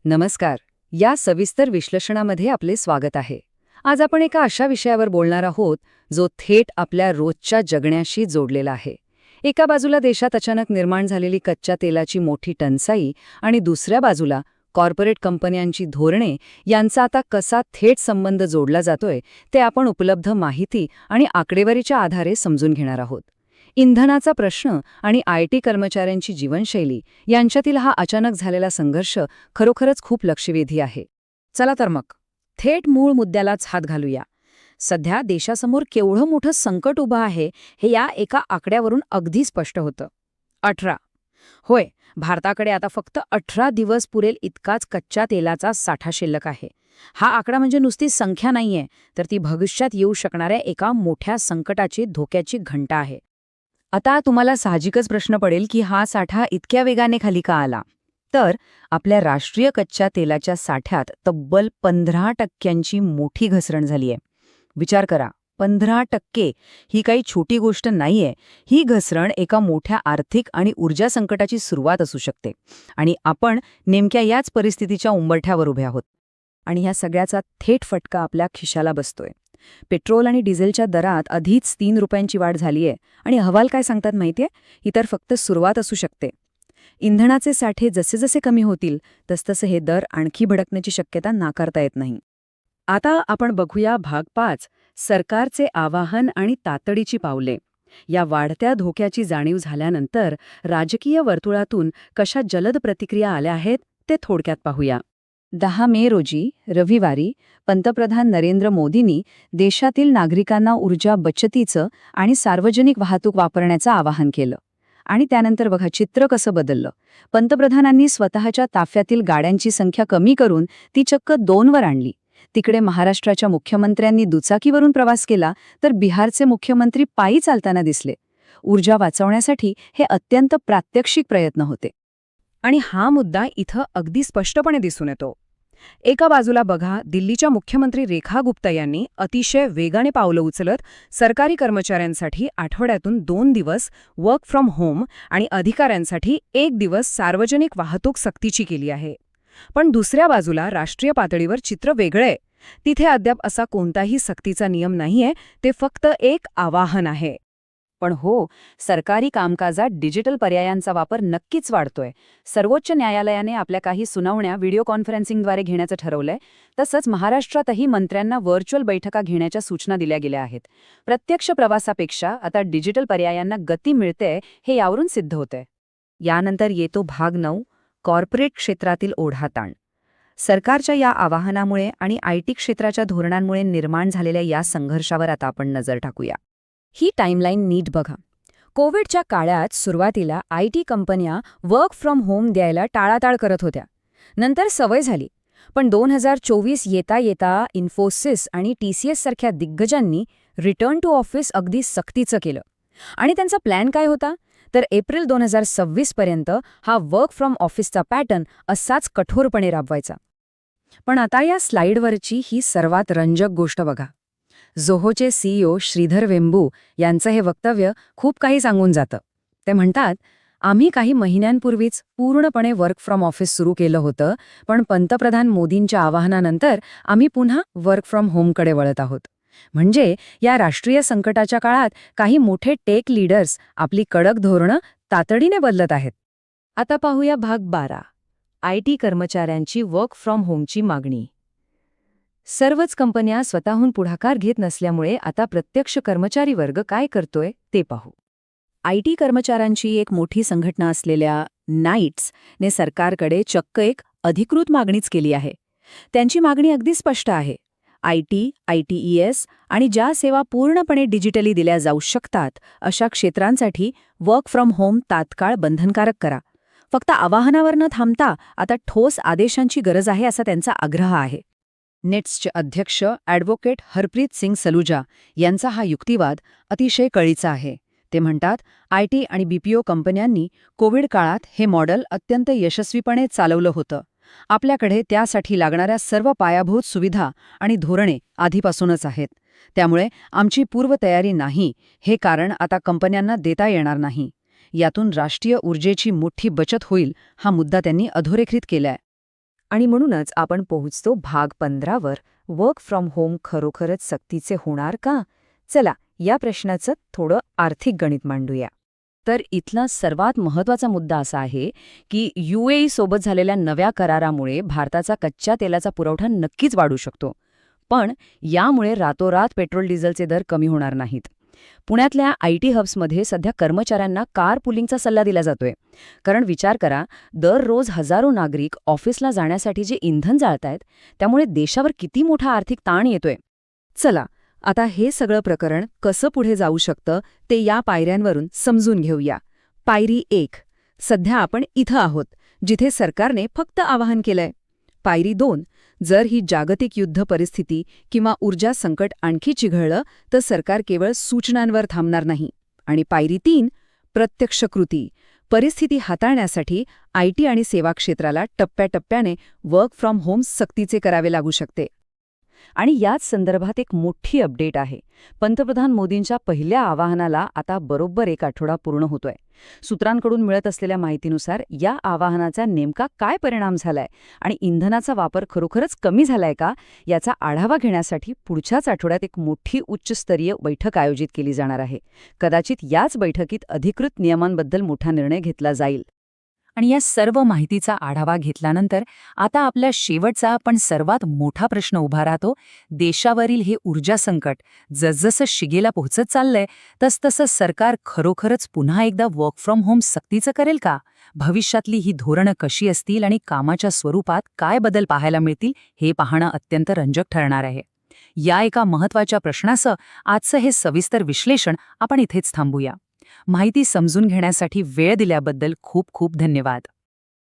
नमस्कार. या सविस्तर विश्लेषणामध्ये आपले स्वागत आहे. आज आपण एका अशा विषयावर बोलणार आहोत जो थेट आपल्या रोजच्या जगण्याशी जोडलेला आहे. एका बाजूला देशात अचानक निर्माण झालेली कच्च्या तेलाची मोठी टंचाई आणि दुसऱ्या बाजूला कॉर्पोरेट कंपन्यांची धोरणे यांचा आता कसा थेट संबंध जोडला जातोय ते आपण उपलब्ध माहिती आणि आकडेवारीच्या आधारे समजून घेणार आहोत. इंधनाचा प्रश्न आणि IT कर्मचाऱ्यांची जीवनशैली यांच्यातील हा अचानक झालेला संघर्ष खरोखरच खूप लक्षवेधी आहे. चला तर मग थेट मूळ मुद्द्यालाच हात घालूया. सध्या देशासमोर केवढं मोठं संकट उभं आहे हे या एका आकड्यावरून अगदी स्पष्ट होतं. 18. होय, भारताकडे आता फक्त 18 दिवस पुरेल इतकाच कच्च्या तेलाचा साठा शिल्लक आहे. हा आकडा म्हणजे नुसती संख्या नाहीये, तर ती भविष्यात येऊ शकणाऱ्या एका मोठ्या संकटाची धोक्याची घंटा आहे. आता तुम्हाला साहजिकच प्रश्न पडेल की हा साठा इतक्या वेगाने खाली का आला? तर आपल्या राष्ट्रीय कच्च्या तेलाच्या साठ्यात तब्बल 15% मोठी घसरण झालीय. विचार करा, 15% ही काही छोटी गोष्ट नाहीये. ही घसरण एका मोठ्या आर्थिक आणि ऊर्जा संकटाची सुरुवात असू शकते. आणि आपण नेमक्या याच परिस्थितीच्या उंबरठ्यावर उभे आहोत. आणि ह्या सगळ्याचा थेट फटका आपल्या खिशाला बसतोय. पेट्रोल आणि डिझेलच्या दरात आधीच 3 रुपयांची वाढ झालीय आणि अहवाल काय सांगतात माहितीये? ही तर फक्त सुरुवात असू शकते. इंधनाचे साठे जसे जसे कमी होतील तसतसे हे दर आणखी भडकण्याची शक्यता नाकारता येत नाही. आता आपण बघूया भाग 5, सरकारचे आवाहन आणि तातडीची पावले. या वाढत्या धोक्याची जाणीव झाल्यानंतर राजकीय वर्तुळातून कशा जलद प्रतिक्रिया आल्या आहेत ते थोडक्यात पाहूया. 10 मे रोजी रविवारी पंतप्रधान नरेंद्र मोदींनी देशातील नागरिकांना ऊर्जा बचतीचं आणि सार्वजनिक वाहतूक वापरण्याचं आवाहन केलं. आणि त्यानंतर बघा चित्र कसं बदललं. पंतप्रधानांनी स्वतःच्या ताफ्यातील गाड्यांची संख्या कमी करून ती चक्क 2 वर आणली. तिकडे महाराष्ट्राच्या मुख्यमंत्र्यांनी दुचाकीवरून प्रवास केला, तर बिहारचे मुख्यमंत्री पायी चालताना दिसले. ऊर्जा वाचवण्यासाठी हे अत्यंत प्रात्यक्षिक प्रयत्न होते. आणि हा मुद्दा इथं अगदी स्पष्टपणे दिसून येतो. एका बाजूला बघा, दिल्लीच्या मुख्यमंत्री रेखा गुप्ता यांनी अतिशय वेगाने पावलं उचलत सरकारी कर्मचाऱ्यांसाठी आठवड्यातून 2 दिवस वर्क फ्रॉम होम आणि अधिकाऱ्यांसाठी 1 दिवस सार्वजनिक वाहतूक सक्तीची केली आहे. पण दुसऱ्या बाजूला राष्ट्रीय पातळीवर चित्र वेगळंय. तिथे अद्याप असा कोणताही सक्तीचा नियम नाहीये, ते फक्त एक आवाहन आहे. पण हो, सरकारी कामकाजात डिजिटल पर्यायांचा वापर नक्कीच वाढतोय. सर्वोच्च न्यायालयाने आपल्या काही सुनावण्या व्हिडिओ कॉन्फरन्सिंगद्वारे घेण्याचं ठरवलंय. तसंच महाराष्ट्रातही मंत्र्यांना व्हर्च्युअल बैठका घेण्याच्या सूचना दिल्या गेल्या आहेत. प्रत्यक्ष प्रवासापेक्षा आता डिजिटल पर्यायांना गती मिळते हे यावरून सिद्ध होतंय. यानंतर येतो भाग 9, कॉर्पोरेट क्षेत्रातील ओढाताण. सरकारच्या या आवाहनामुळे आणि IT क्षेत्राच्या धोरणांमुळे निर्माण झालेल्या या संघर्षावर आता आपण नजर टाकूया. ही टाईमलाईन नीट बघा. कोविडच्या काळात सुरुवातीला IT कंपन्या वर्क फ्रॉम होम द्यायला टाळाटाळ करत होत्या. नंतर सवय झाली. पण 2024 येता येता इन्फोसिस आणि TCS सारख्या दिग्गजांनी रिटर्न टू ऑफिस अगदी सक्तीचं केलं. आणि त्यांचा प्लॅन काय होता? तर एप्रिल 2026 पर्यंत हा वर्क फ्रॉम ऑफिसचा पॅटर्न असाच कठोरपणे राबवायचा. पण आता या स्लाइडवरची ही सर्वात रंजक गोष्ट बघा. झोहोचे CEO श्रीधर वेंबू यांचं हे वक्तव्य खूप काही सांगून जातं. ते म्हणतात, आम्ही काही महिन्यांपूर्वीच पूर्णपणे वर्क फ्रॉम ऑफिस सुरू केलं होतं, पण पंतप्रधान मोदींच्या आवाहनानंतर आम्ही पुन्हा वर्क फ्रॉम होमकडे वळत आहोत. म्हणजे या राष्ट्रीय संकटाच्या काळात काही मोठे टेक लीडर्स आपली कडक धोरणं तातडीने बदलत आहेत. आता पाहूया भाग 12, IT कर्मचाऱ्यांची वर्क फ्रॉम होमची मागणी. सर्वच कंपन्या स्वतःहून पुढाकार घेत नसल्यामुळे आता प्रत्यक्ष कर्मचारी वर्ग काय करतोय ते पाहू. IT कर्मचाऱ्यांची एक मोठी संघटना असलेल्या नाईट्सने सरकारकडे चक्क एक अधिकृत मागणीच केली आहे. त्यांची मागणी अगदी स्पष्ट आहे. IT, ITES आणि ज्या सेवा पूर्णपणे डिजिटली दिल्या जाऊ शकतात अशा क्षेत्रांसाठी वर्क फ्रॉम होम तात्काळ बंधनकारक करा. फक्त आवाहनावर न थांबता आता ठोस आदेशांची गरज आहे असा त्यांचा आग्रह आहे. नेट्सचे अध्यक्ष ॲडव्होकेट हरप्रीत सिंग सलुजा यांचा हा युक्तिवाद अतिशय कळीचा आहे. ते म्हणतात, IT आणि BPO कंपन्यांनी कोविड काळात हे मॉडेल अत्यंत यशस्वीपणे चालवलं होतं. आपल्याकडे त्यासाठी लागणाऱ्या सर्व पायाभूत सुविधा आणि धोरणे आधीपासूनच आहेत. त्यामुळे आमची पूर्वतयारी नाही हे कारण आता कंपन्यांना देता येणार नाही. यातून राष्ट्रीय ऊर्जेची मोठी बचत होईल हा मुद्दा त्यांनी अधोरेखित केलाय. आणि म्हणूनच आपण पोहोचतो भाग 15 वर्क फ्रॉम होम खरोखरच सक्तीचे होणार का? चला या प्रश्नाचं थोडं आर्थिक गणित मांडूया. तर इथला सर्वात महत्त्वाचा मुद्दा असा आहे की UAE सोबत झालेल्या नव्या करारामुळे भारताचा कच्च्या तेलाचा पुरवठा नक्कीच वाढू शकतो. पण यामुळे रातोरात पेट्रोल डिझेलचे दर कमी होणार नाहीत. पुण्यातल्या IT हब्समध्ये सध्या कर्मचाऱ्यांना कार पुलिंगचा सल्ला दिला जातोय. कारण विचार करा, दररोज हजारो नागरिक ऑफिसला जाण्यासाठी जे इंधन जाळतायत त्यामुळे देशावर किती मोठा आर्थिक ताण येतोय. चला आता हे सगळं प्रकरण कसं पुढे जाऊ शकतं ते या पायऱ्यांवरून समजून घेऊया. पायरी 1. सध्या आपण इथं आहोत, जिथे सरकारने फक्त आवाहन केलंय. पायरी 2. जर ही जागतिक युद्ध परिस्थिती किंवा ऊर्जा संकट आणखी चिघळलं तर सरकार केवळ सूचनांवर थांबणार नाही. आणि पायरी 3. प्रत्यक्ष कृती. परिस्थिती हाताळण्यासाठी IT आणि सेवा क्षेत्राला टप्प्याटप्प्याने वर्क फ्रॉम होम सक्तीचे करावे लागू शकते. आणि याच संदर्भात एक मोठी अपडेट आहे. पंतप्रधान मोदींच्या पहिल्या आवाहनाला आता बरोबर 1 आठवडा पूर्ण होतोय. सूत्रांकडून मिळत असलेल्या माहितीनुसार या आवाहनाचा नेमका काय परिणाम झालाय आणि इंधनाचा वापर खरोखरच कमी झालाय का, याचा आढावा घेण्यासाठी पुढच्याच आठवड्यात एक मोठी उच्चस्तरीय बैठक आयोजित केली जाणार आहे. कदाचित याच बैठकीत अधिकृत नियमांबद्दल मोठा निर्णय घेतला जाईल. आणि या सर्व माहितीचा आढावा घेतल्यानंतर आता आपल्या शेवटचा पण सर्वात मोठा प्रश्न उभा राहतो. देशावरील हे ऊर्जा संकट जसजसं शिगेला पोहोचत चाललंय तसतसं सरकार खरोखरच पुन्हा एकदा वर्क फ्रॉम होम सक्तीचं करेल का? भविष्यातली ही धोरणं कशी असतील आणि कामाच्या स्वरूपात काय बदल पाहायला मिळतील हे पाहणं अत्यंत रंजक ठरणार आहे. या एका महत्त्वाच्या प्रश्नाचं आजचं हे सविस्तर विश्लेषण आपण इथेच थांबूया. माहिती समजून घेण्यासाठी वेळ दिल्याबद्दल खूप खूप धन्यवाद.